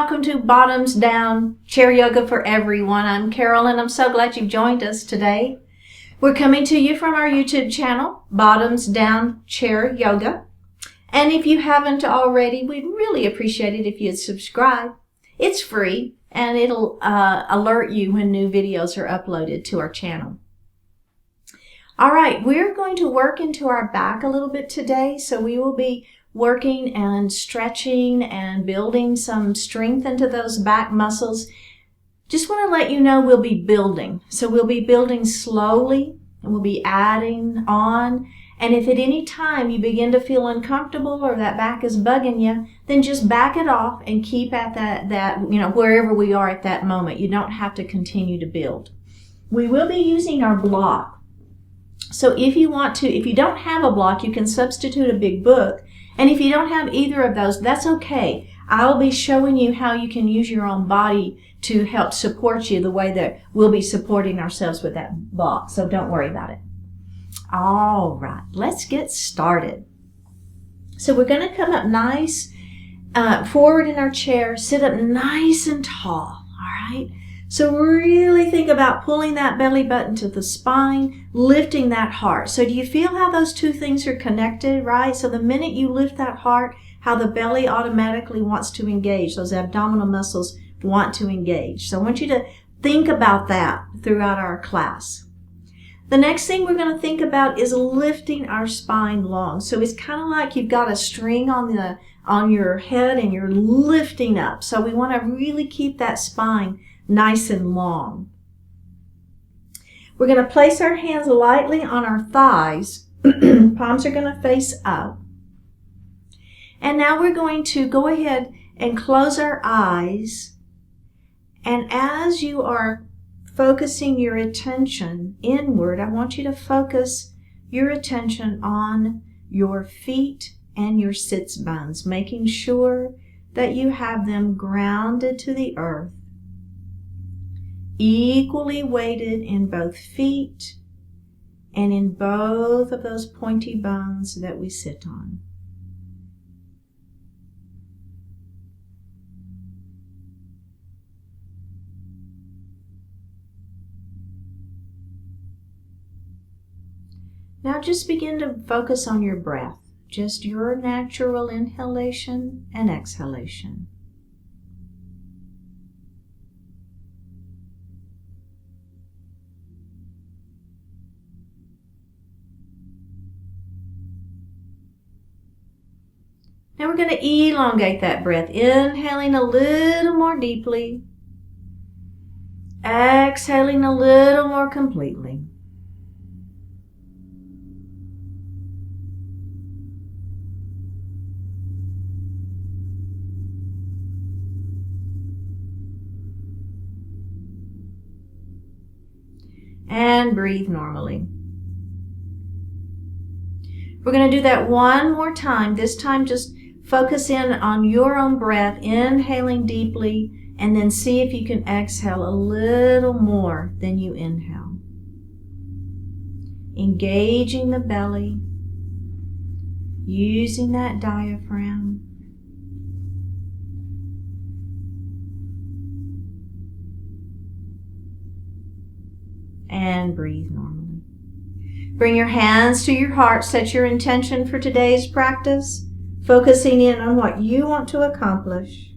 welcome to Bottoms Down Chair Yoga for Everyone. I'm Carol and I'm so glad you've joined us today. We're coming to you from our YouTube channel, Bottoms Down Chair Yoga. And if you haven't already, we'd really appreciate it if you'd subscribe. It's free and it'll alert you when new videos are uploaded to our channel. All right, we're going to work into our back a little bit today, so we will be working and stretching and building some strength into those back muscles. Just want to let you know we'll be building. So we'll be building slowly and we'll be adding on. And if at any time you begin to feel uncomfortable or that back is bugging you, then just back it off and keep at that wherever we are at that moment. You don't have to continue to build. We will be using our block. So if you don't have a block, you can substitute a big book. And if you don't have either of those, that's okay. I'll be showing you how you can use your own body to help support you the way that we'll be supporting ourselves with that block. So don't worry about it. All right, let's get started. So we're going to come up nice, forward in our chair, sit up nice and tall, all right? So really think about pulling that belly button to the spine, lifting that heart. So do you feel how those two things are connected, right? So the minute you lift that heart, how the belly automatically wants to engage. Those abdominal muscles want to engage. So I want you to think about that throughout our class. The next thing we're going to think about is lifting our spine long. So it's kind of like you've got a string on your head and you're lifting up. So we want to really keep that spine nice and long. We're going to place our hands lightly on our thighs. Palms are going to face up. And now we're going to go ahead and close our eyes. And as you are focusing your attention inward, I want you to focus your attention on your feet and your sits bones, making sure that you have them grounded to the earth, equally weighted in both feet and in both of those pointy bones that we sit on. Now just begin to focus on your breath, just your natural inhalation and exhalation. Now we're going to elongate that breath, inhaling a little more deeply, exhaling a little more completely. And breathe normally. We're going to do that one more time. This time just focus in on your own breath, inhaling deeply, and then see if you can exhale a little more than you inhale. Engaging the belly, using that diaphragm. And breathe normally. Bring your hands to your heart. Set your intention for today's practice, focusing in on what you want to accomplish.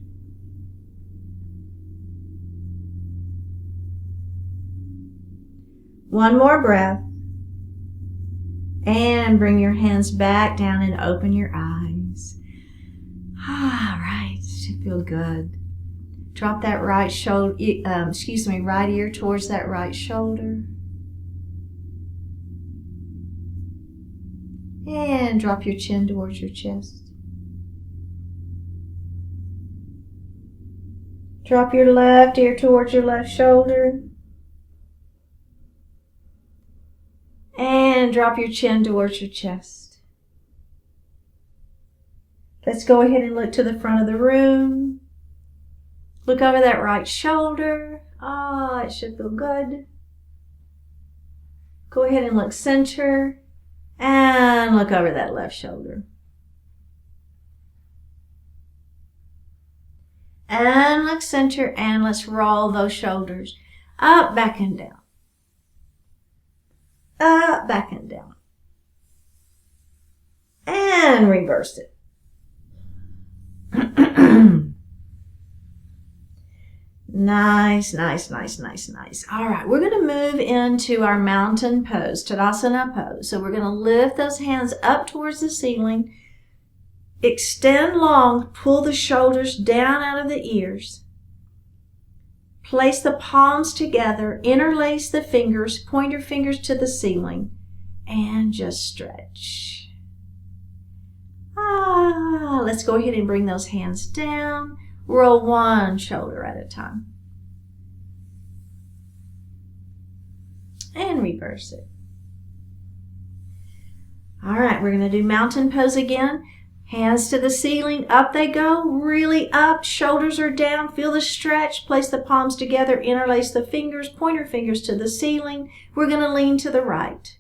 One more breath. And bring your hands back down and open your eyes. All right, should feel good. Drop that right shoulder, right ear towards that right shoulder. And drop your chin towards your chest. Drop your left ear towards your left shoulder. And drop your chin towards your chest. Let's go ahead and look to the front of the room. Look over that right shoulder. Oh, it should feel good. Go ahead and look center. And look over that left shoulder. And look center, and let's roll those shoulders up, back, and down. Up, back, and down. And reverse it. Nice, nice, nice, nice, nice. All right, we're going to move into our mountain pose, Tadasana pose. So we're going to lift those hands up towards the ceiling, extend long, pull the shoulders down out of the ears. Place the palms together, interlace the fingers, point your fingers to the ceiling, and just stretch. Let's go ahead and bring those hands down. Roll one shoulder at a time. And reverse it. All right, we're going to do mountain pose again. Hands to the ceiling, up they go, really up, shoulders are down, feel the stretch, place the palms together, interlace the fingers, point your fingers to the ceiling. We're going to lean to the right.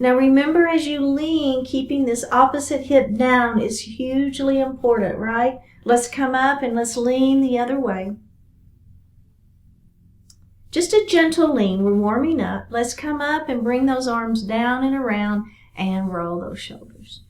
Now remember, as you lean, keeping this opposite hip down is hugely important, right? Let's come up and let's lean the other way. Just a gentle lean. We're warming up. Let's come up and bring those arms down and around and roll those shoulders.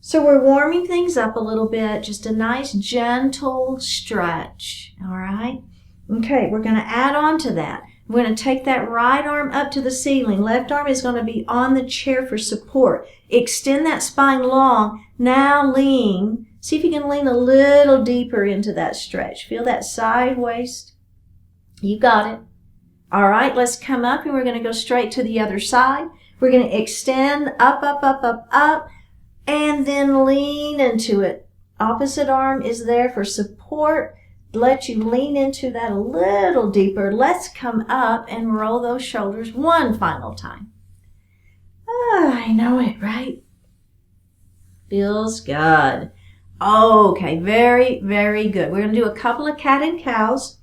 So we're warming things up a little bit. Just a nice gentle stretch. All right? Okay, we're going to add on to that. We're going to take that right arm up to the ceiling. Left arm is going to be on the chair for support. Extend that spine long. Now lean. See if you can lean a little deeper into that stretch. Feel that side waist. You got it. All right, let's come up and we're going to go straight to the other side. We're going to extend up, up, up, up, up, and then lean into it. Opposite arm is there for support. Let you lean into that a little deeper. Let's come up and roll those shoulders one final time. I know it, right? Feels good. Okay, very, very good. We're going to do a couple of cat and cows.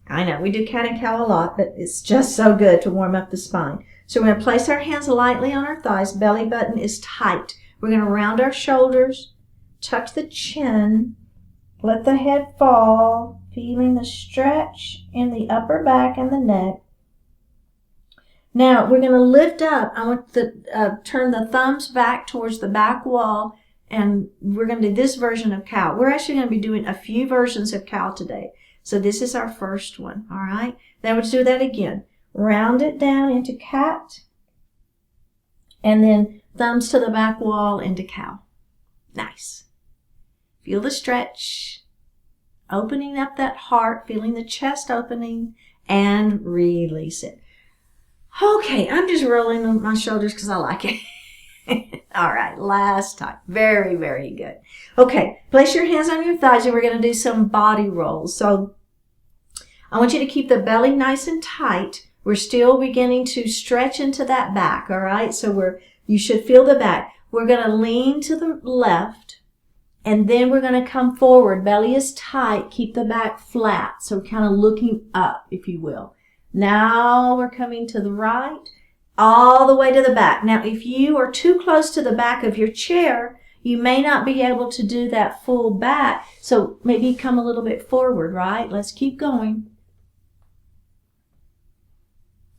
I know, we do cat and cow a lot, but it's just so good to warm up the spine. So we're going to place our hands lightly on our thighs. Belly button is tight. We're going to round our shoulders, tuck the chin, let the head fall, feeling the stretch in the upper back and the neck. Now, we're going to lift up. I want to turn the thumbs back towards the back wall, and we're going to do this version of cow. We're actually going to be doing a few versions of cow today. So this is our first one, all right? Then we'll do that again. Round it down into cat, and then thumbs to the back wall into cow. Nice. Feel the stretch, opening up that heart, feeling the chest opening, and release it. Okay, I'm just rolling my shoulders because I like it. All right, last time. Very, very good. Okay, place your hands on your thighs and we're going to do some body rolls. So I want you to keep the belly nice and tight. We're still beginning to stretch into that back, all right? So you should feel the back. We're going to lean to the left and then we're going to come forward. Belly is tight. Keep the back flat. So kind of looking up, if you will. Now we're coming to the right, all the way to the back. Now, if you are too close to the back of your chair, you may not be able to do that full back. So maybe come a little bit forward, right? Let's keep going.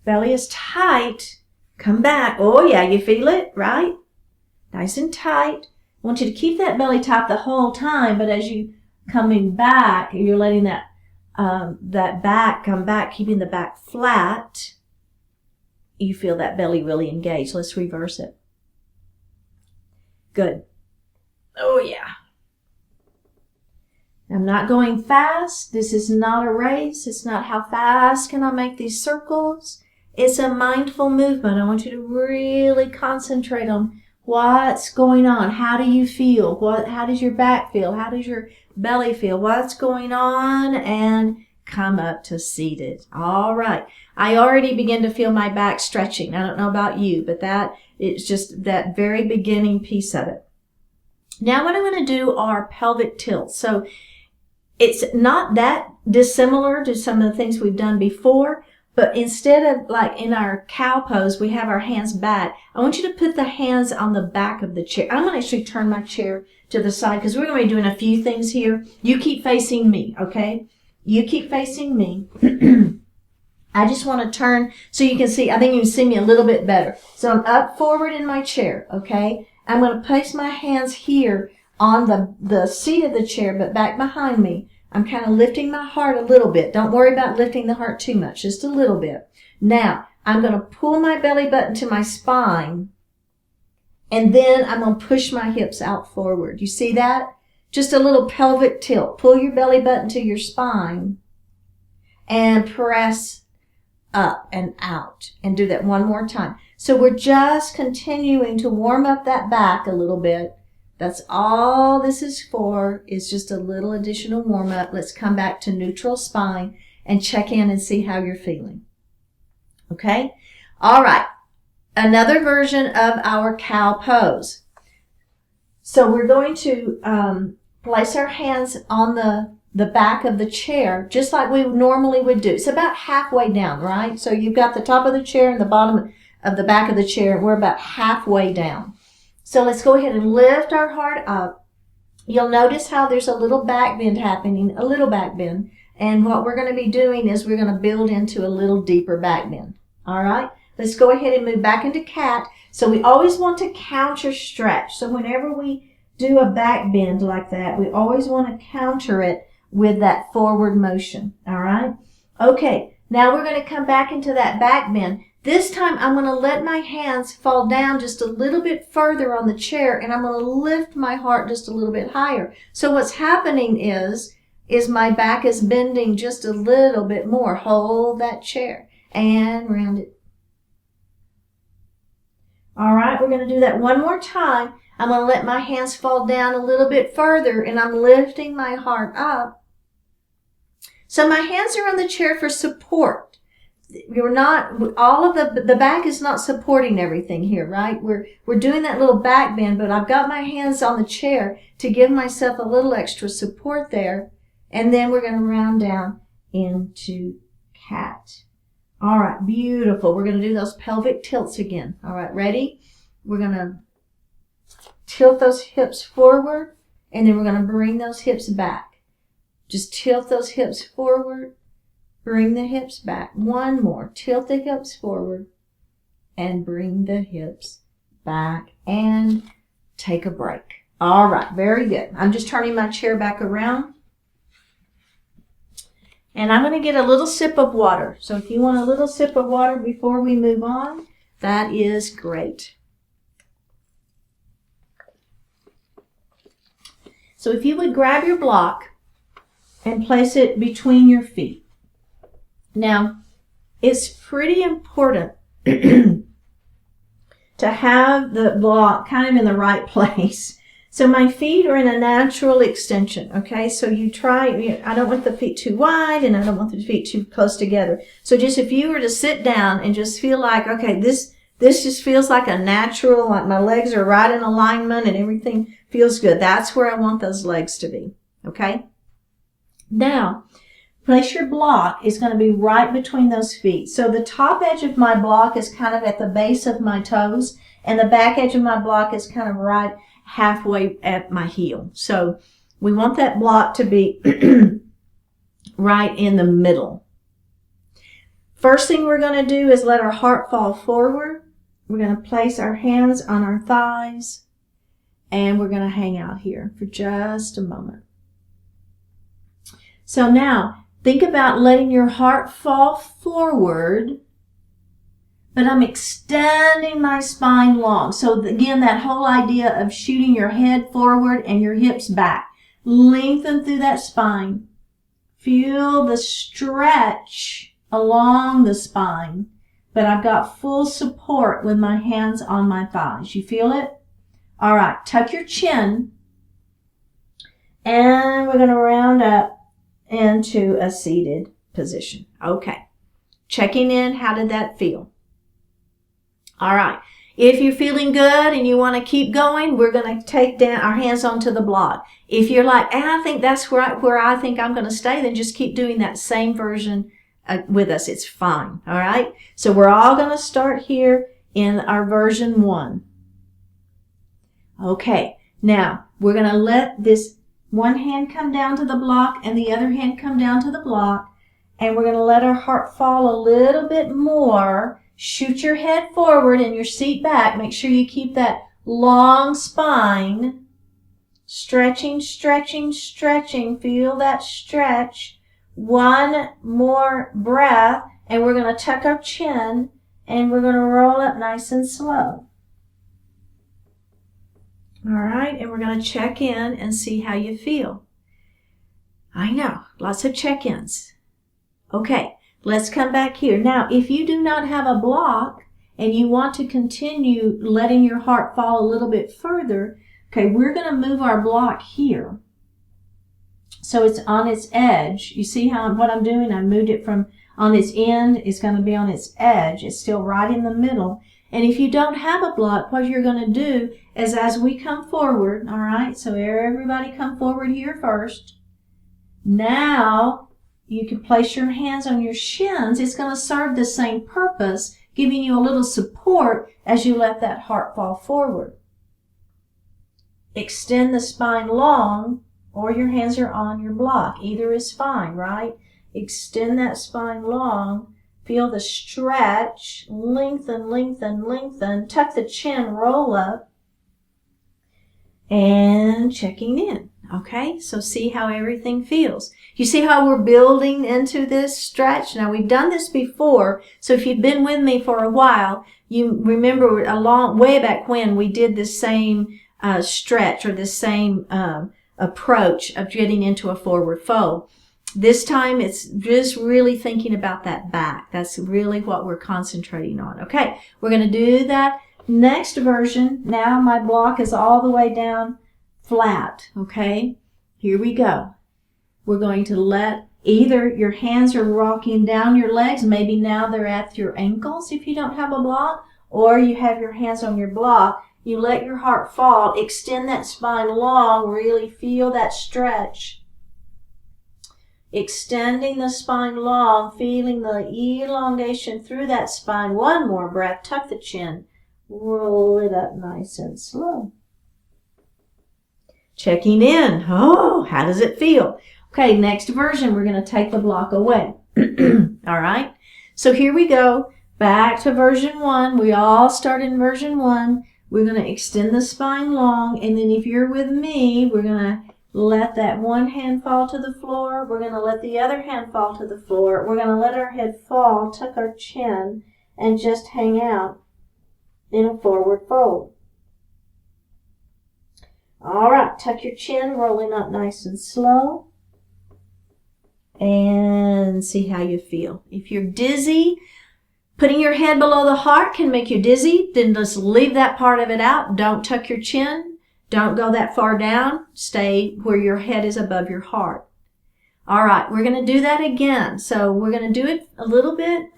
Belly is tight. Come back. Oh, yeah, you feel it, right? Nice and tight. I want you to keep that belly tight the whole time, but as you coming back, you're letting that back come back, keeping the back flat. You feel that belly really engaged. Let's reverse it. Good. Oh, yeah. I'm not going fast. This is not a race. It's not how fast can I make these circles. It's a mindful movement. I want you to really concentrate on what's going on. How do you feel? How does your back feel? How does your belly feel? What's going on? And come up to seated. All right. I already begin to feel my back stretching. I don't know about you, but it's just that very beginning piece of it. Now what I'm going to do are pelvic tilts. So it's not that dissimilar to some of the things we've done before. But instead of like in our cow pose, we have our hands back. I want you to put the hands on the back of the chair. I'm going to actually turn my chair to the side because we're going to be doing a few things here. You keep facing me, okay? You keep facing me. I just want to turn so you can see. I think you can see me a little bit better. So I'm up forward in my chair, okay? I'm going to place my hands here on the seat of the chair, but back behind me. I'm kind of lifting my heart a little bit. Don't worry about lifting the heart too much, just a little bit. Now, I'm going to pull my belly button to my spine, and then I'm going to push my hips out forward. You see that? Just a little pelvic tilt. Pull your belly button to your spine and press up and out. And do that one more time. So we're just continuing to warm up that back a little bit. That's all this is for, is just a little additional warm up. Let's come back to neutral spine and check in and see how you're feeling. Okay? All right. Another version of our cow pose. So we're going to place our hands on the back of the chair, just like we normally would do. It's about halfway down, right? So you've got the top of the chair and the bottom of the back of the chair, and we're about halfway down. So let's go ahead and lift our heart up. You'll notice how there's a little back bend happening, a little back bend. And what we're going to be doing is we're going to build into a little deeper back bend. All right? Let's go ahead and move back into cat. So we always want to counter stretch. So whenever we do a back bend like that, we always want to counter it with that forward motion. All right? Okay. Now we're going to come back into that back bend. This time I'm going to let my hands fall down just a little bit further on the chair, and I'm going to lift my heart just a little bit higher. So what's happening is my back is bending just a little bit more. Hold that chair and round it. All right, we're going to do that one more time. I'm going to let my hands fall down a little bit further, and I'm lifting my heart up. So my hands are on the chair for support. You're not, all of the back is not supporting everything here, right? We're doing that little back bend, but I've got my hands on the chair to give myself a little extra support there. And then we're going to round down into cat. All right, beautiful. We're going to do those pelvic tilts again. All right, ready? We're going to tilt those hips forward, and then we're going to bring those hips back. Just tilt those hips forward. Bring the hips back. One more. Tilt the hips forward and bring the hips back and take a break. All right. Very good. I'm just turning my chair back around. And I'm going to get a little sip of water. So if you want a little sip of water before we move on, that is great. So if you would grab your block and place it between your feet. Now, it's pretty important to have the block kind of in the right place. So my feet are in a natural extension, okay? So you try, I don't want the feet too wide and I don't want the feet too close together. So just if you were to sit down and just feel like, okay, this just feels like a natural, like my legs are right in alignment and everything feels good. That's where I want those legs to be, okay? Now, place your block is going to be right between those feet. So the top edge of my block is kind of at the base of my toes, and the back edge of my block is kind of right halfway at my heel. So we want that block to be right in the middle. First thing we're going to do is let our heart fall forward. We're going to place our hands on our thighs, and we're going to hang out here for just a moment. So now, think about letting your heart fall forward, but I'm extending my spine long. So again, that whole idea of shooting your head forward and your hips back. Lengthen through that spine. Feel the stretch along the spine, but I've got full support with my hands on my thighs. You feel it? All right, tuck your chin, and we're going to round up into a seated position. Okay. Checking in, how did that feel? All right. If you're feeling good and you want to keep going, we're going to take down our hands onto the block. If you're like, I think that's where I think I'm going to stay, then just keep doing that same version with us, it's fine. All right. So we're all going to start here in our version 1. Okay. Now we're going to let this one hand come down to the block and the other hand come down to the block. And we're going to let our heart fall a little bit more. Shoot your head forward and your seat back. Make sure you keep that long spine. Stretching, stretching, stretching. Feel that stretch. One more breath. And we're going to tuck our chin. And we're going to roll up nice and slow. All right. And we're going to check in and see how you feel. I know. Lots of check-ins. Okay, let's come back here. Now, if you do not have a block and you want to continue letting your heart fall a little bit further, okay, we're going to move our block here. So it's on its edge. You see what I'm doing? I moved it from on its end. It's going to be on its edge. It's still right in the middle. And if you don't have a block, what you're going to do is as we come forward, all right, so everybody come forward here first. Now, you can place your hands on your shins. It's going to serve the same purpose, giving you a little support as you let that heart fall forward. Extend the spine long, or your hands are on your block. Either is fine, right? Extend that spine long. Feel the stretch. Lengthen, lengthen, lengthen. Tuck the chin, roll up. And checking in. Okay, so see how everything feels. You see how we're building into this stretch? Now, we've done this before, so if you've been with me for a while, you remember way back when we did this same stretch or this same approach of getting into a forward fold. This time, it's just really thinking about that back. That's really what we're concentrating on. Okay, we're going to do that next version. Now, my block is all the way down flat, okay? Here we go. We're going to let either your hands are rocking down your legs. Maybe now they're at your ankles if you don't have a block, or you have your hands on your block. You let your heart fall. Extend that spine long. Really feel that stretch. Extending the spine long, feeling the elongation through that spine. One more breath. Tuck the chin. Roll it up nice and slow. Checking in. Oh, how does it feel? Okay, next version, we're going to take the block away. All right. So here we go. Back to version 1. We all start in version 1. We're going to extend the spine long. And then if you're with me, we're going to let that one hand fall to the floor. We're going to let the other hand fall to the floor. We're going to let our head fall, tuck our chin, and just hang out in a forward fold. All right, tuck your chin, rolling up nice and slow. And see how you feel. If you're dizzy, putting your head below the heart can make you dizzy. Then just leave that part of it out. Don't tuck your chin. Don't go that far down. Stay where your head is above your heart. All right, we're going to do that again. So we're going to do it a little bit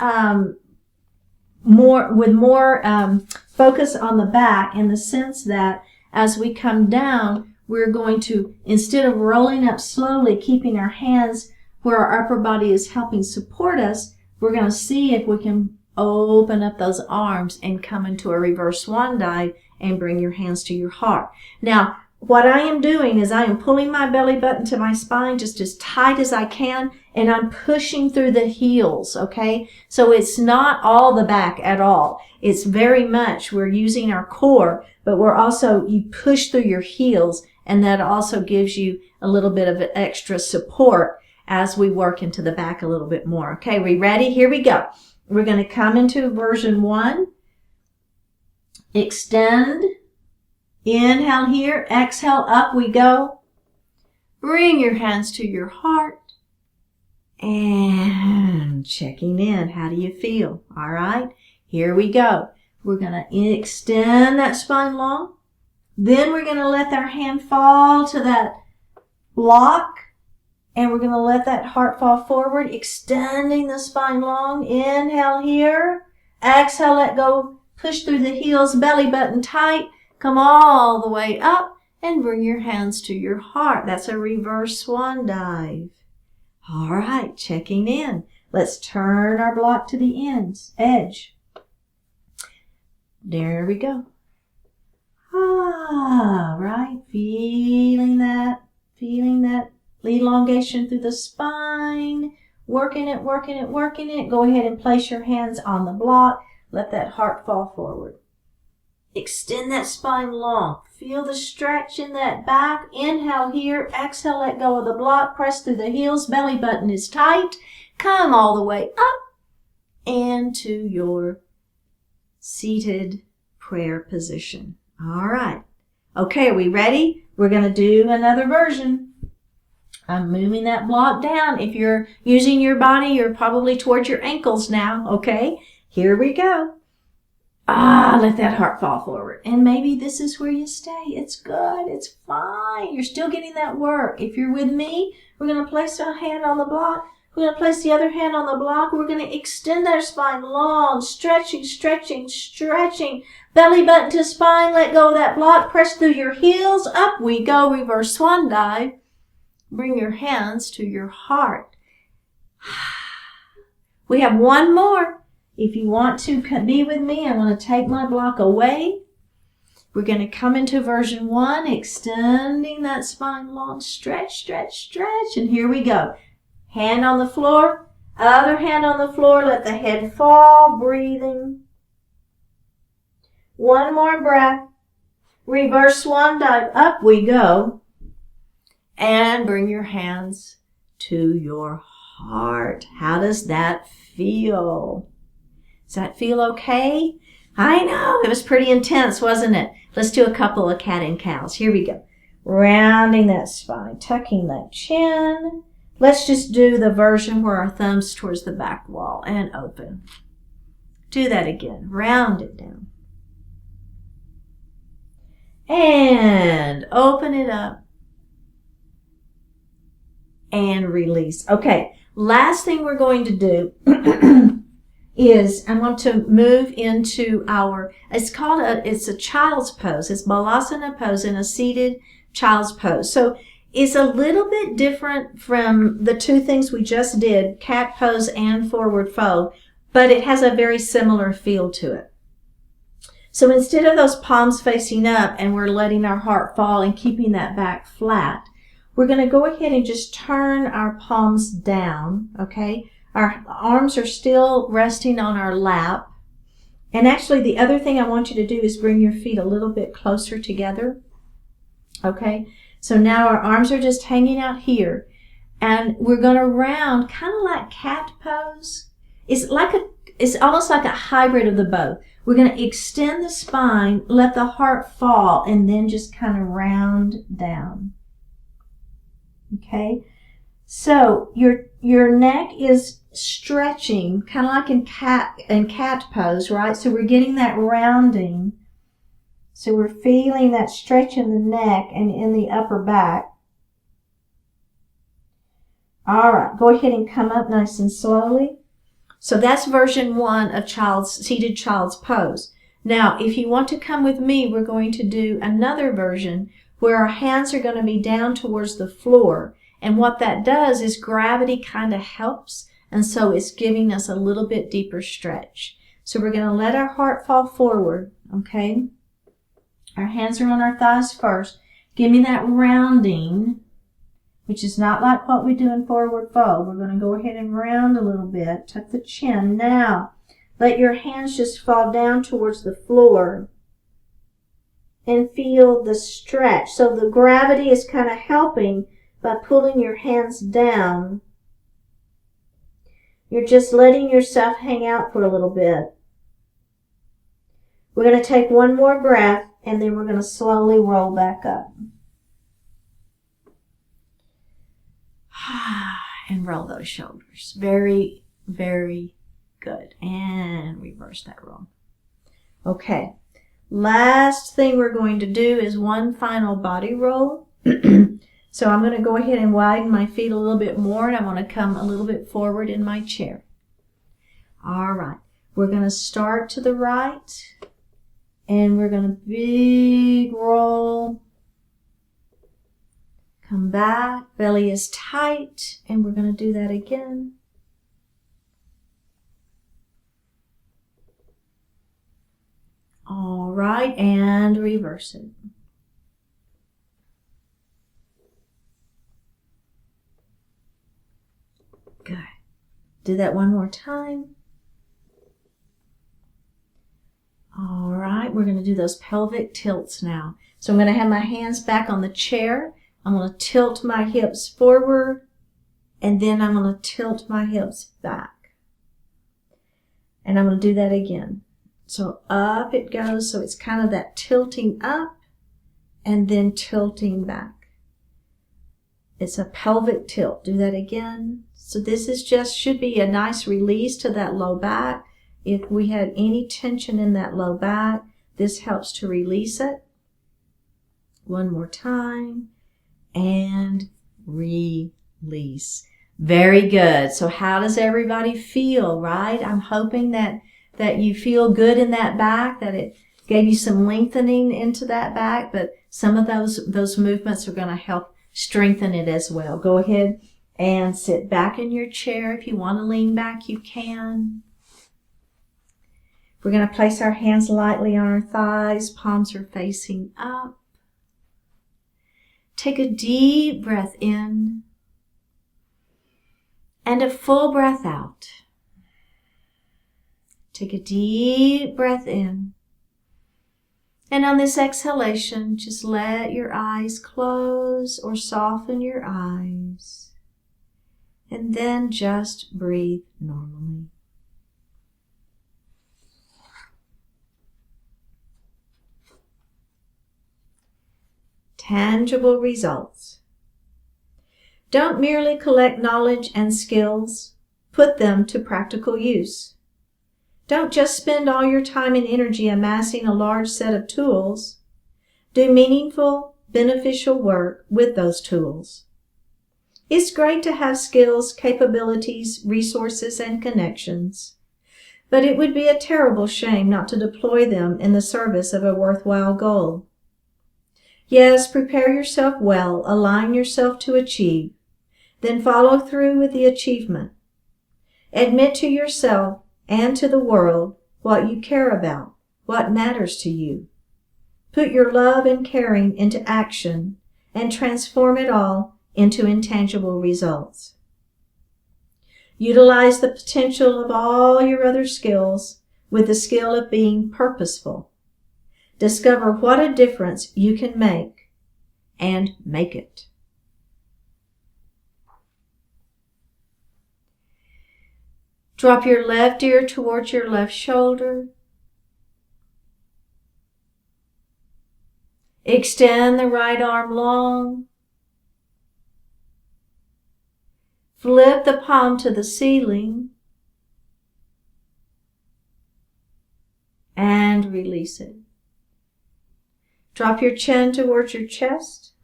more focus on the back, in the sense that as we come down, we're going to, instead of rolling up slowly, keeping our hands where our upper body is helping support us, we're going to see if we can open up those arms and come into a reverse swan dive and bring your hands to your heart. Now, what I am doing is I am pulling my belly button to my spine just as tight as I can, and I'm pushing through the heels, okay? So it's not all the back at all. It's very much, we're using our core, but we're also, you push through your heels, and that also gives you a little bit of extra support as we work into the back a little bit more. Okay, we ready? Here we go. We're going to come into version 1. Extend. Inhale here. Exhale, up we go. Bring your hands to your heart. And checking in. How do you feel? All right, here we go. We're going to extend that spine long. Then we're going to let our hand fall to that block. And we're going to let that heart fall forward, extending the spine long. Inhale here. Exhale, let go. Push through the heels, belly button tight. Come all the way up and bring your hands to your heart. That's a reverse swan dive. All right, checking in. Let's turn our block to the edge. There we go. Right. Feeling that elongation through the spine. Working it. Go ahead and place your hands on the block. Let that heart fall forward. Extend that spine long. Feel the stretch in that back. Inhale here. Exhale, let go of the block. Press through the heels. Belly button is tight. Come all the way up into your seated prayer position. All right. Okay, are we ready? We're going to do another version. I'm moving that block down. If you're using your body, you're probably towards your ankles now. Okay, here we go. Let that heart fall forward. And maybe this is where you stay. It's good. It's fine. You're still getting that work. If you're with me, we're going to place our hand on the block. We're going to place the other hand on the block. We're going to extend our spine long, stretching. Belly button to spine. Let go of that block. Press through your heels. Up we go. Reverse swan dive. Bring your hands to your heart. We have one more. If you want to be with me, I'm going to take my block away. We're going to come into version 1, extending that spine long. Stretch. And here we go. Hand on the floor. Other hand on the floor. Let the head fall. Breathing. One more breath. Reverse swan dive. Up we go. And bring your hands to your heart. How does that feel? Does that feel okay? I know. It was pretty intense, wasn't it? Let's do a couple of cat and cows. Here we go. Rounding that spine, tucking that chin. Let's just do the version where our thumb's towards the back wall and open. Do that again. Round it down. And open it up. And release. Okay, last thing we're going to do is I want to move into it's a child's pose. It's balasana pose in a seated child's pose. So it's a little bit different from the two things we just did, cat pose and forward fold, but it has a very similar feel to it. So instead of those palms facing up and we're letting our heart fall and keeping that back flat, we're going to go ahead and just turn our palms down, okay? Our arms are still resting on our lap. And actually, the other thing I want you to do is bring your feet a little bit closer together, okay? So now our arms are just hanging out here. And we're going to round, kind of like cat pose. It's almost like a hybrid of the both. We're going to extend the spine, let the heart fall, and then just kind of round down. Okay, so your neck is stretching, kind of like in cat pose, right? So we're getting that rounding. So we're feeling that stretch in the neck and in the upper back. All right, go ahead and come up nice and slowly. So that's version 1 of seated child's pose. Now, if you want to come with me, we're going to do another version where our hands are going to be down towards the floor. And what that does is gravity kind of helps, and so it's giving us a little bit deeper stretch. So we're going to let our heart fall forward, okay? Our hands are on our thighs first. Give me that rounding, which is not like what we do in forward fold. We're going to go ahead and round a little bit. Tuck the chin. Now, let your hands just fall down towards the floor. And feel the stretch. So the gravity is kind of helping by pulling your hands down. You're just letting yourself hang out for a little bit. We're going to take one more breath, and then we're going to slowly roll back up. And roll those shoulders. Very, very good. And reverse that roll. Okay. Last thing we're going to do is one final body roll. So I'm going to go ahead and widen my feet a little bit more, and I'm going to come a little bit forward in my chair. All right. We're going to start to the right, and we're going to big roll. Come back. Belly is tight, and we're going to do that again. All right, and reverse it. Good. Do that one more time. All right, we're going to do those pelvic tilts now. So I'm going to have my hands back on the chair. I'm going to tilt my hips forward, and then I'm going to tilt my hips back. And I'm going to do that again. So up it goes, so it's kind of that tilting up and then tilting back. It's a pelvic tilt. Do that again. So this is just, should be a nice release to that low back. If we had any tension in that low back, this helps to release it. One more time. And release. Very good. So how does everybody feel, right? I'm hoping that you feel good in that back, that it gave you some lengthening into that back, but some of those movements are going to help strengthen it as well. Go ahead and sit back in your chair. If you want to lean back, you can. We're going to place our hands lightly on our thighs. Palms are facing up. Take a deep breath in and a full breath out. Take a deep breath in. And on this exhalation, just let your eyes close or soften your eyes. And then just breathe normally. Tangible results. Don't merely collect knowledge and skills. Put them to practical use. Don't just spend all your time and energy amassing a large set of tools. Do meaningful, beneficial work with those tools. It's great to have skills, capabilities, resources, and connections, but it would be a terrible shame not to deploy them in the service of a worthwhile goal. Yes, prepare yourself well, align yourself to achieve, then follow through with the achievement. Admit to yourself and to the world what you care about, what matters to you. Put your love and caring into action and transform it all into intangible results. Utilize the potential of all your other skills with the skill of being purposeful. Discover what a difference you can make and make it. Drop your left ear towards your left shoulder. Extend the right arm long. Flip the palm to the ceiling and release it. Drop your chin towards your chest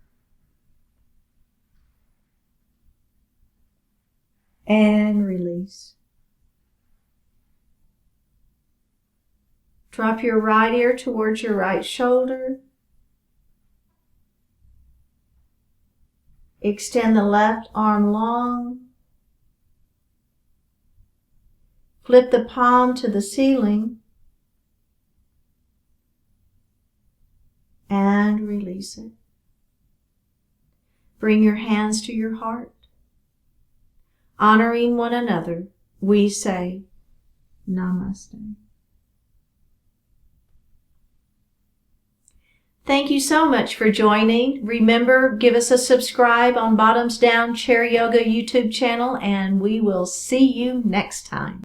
and release. Drop your right ear towards your right shoulder. Extend the left arm long. Flip the palm to the ceiling and release it. Bring your hands to your heart. Honoring one another, we say Namaste. Thank you so much for joining. Remember, give us a subscribe on Bottoms Down Chair Yoga YouTube channel, and we will see you next time.